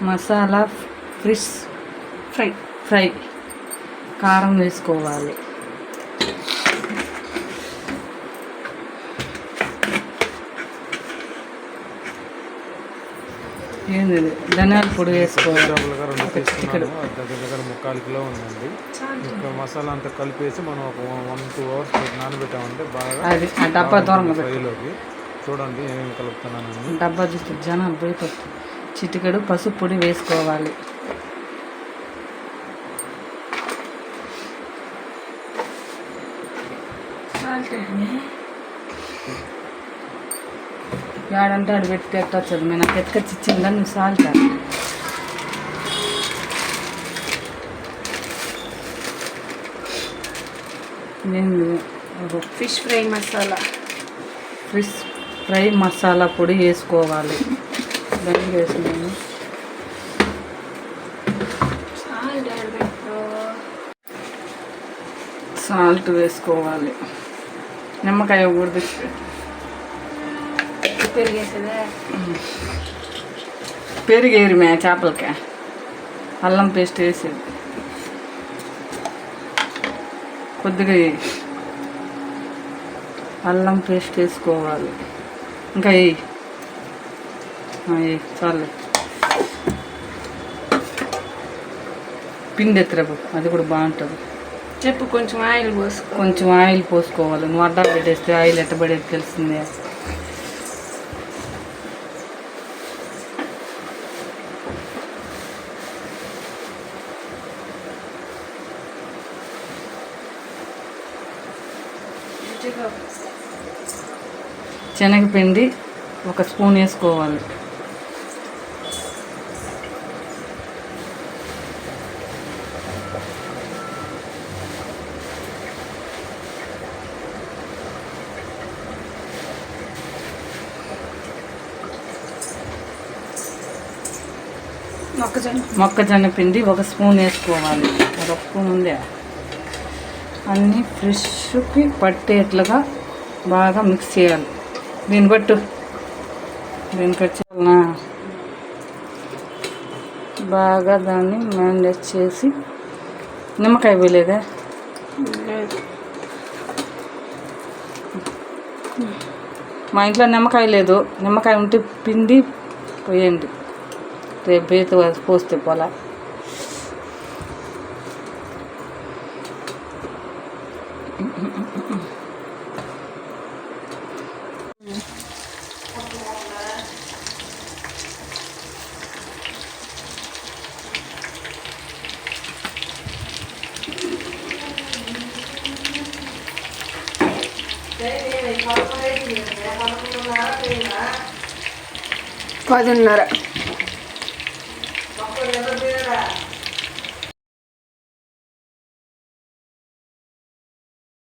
Masala fish fry కారం వేసుకోవాలి. ఏంది ధనియాల పొడి వేసుకోవాలి. దగ్గర 3/4 కిలో ఉందండి. ఇంకా మసాలా అంతా కలిపేసి మనం ఒక 1-2 అవర్స్ నానబెట్టామంటే బాగా అది ఆ డబ్బా దూరంగా ఫ్రైలోకి. చూడండి ఏమేమి కలుపుతున్నాను. డబ్బా చూస్తే జనాలు పోయిపోతుంది. చిటికెడు పసుపు పొడి వేసుకోవాలి. ఏడంటే ఆడు పెట్టి పెట్టచ్చు. నేను నాకు ఎత్తుకొచ్చి ఇచ్చిందని నువ్వు సాల్ట్ ఫిష్ ఫ్రై మసాలా పొడి వేసుకోవాలి. దాన్ని వేసుకున్నాను. సాల్ట్ వేసుకోవాలి. నిమ్మకాయ కూడదు. పెరిగేరు మే చేపలకి అల్లం పేస్ట్ వేసేది కొద్దిగా అల్లం పేస్ట్ వేసుకోవాలి. ఇంకా చాలే. పిండి ఎత్తరపు అది కూడా బాగుంటుంది. చెప్పు. కొంచెం ఆయిల్ పోసుకోవాలి. నువ్వు అడ్డాలు పెట్టేస్తే ఆయిల్ ఎట్టబడేది తెలిసిందే. శనగపిండి 1 స్పూన్ వేసుకోవాలి. మొక్కజొన్న పిండి 1 స్పూన్ వేసుకోవాలి. 1 స్పూన్ ఉందే. అన్నీ ఫ్రెష్కి పట్టేట్లుగా బాగా మిక్స్ చేయాలి. దీన్ని వచ్చి బాగా దాన్ని మ్యారినేట్ చేసి. నిమ్మకాయ వేయలేదా? మా ఇంట్లో నిమ్మకాయ లేదు. నిమ్మకాయ ఉంటే పిండి పోయండి. రేపు బేత పోస్తే పోలా. పదిన్నర.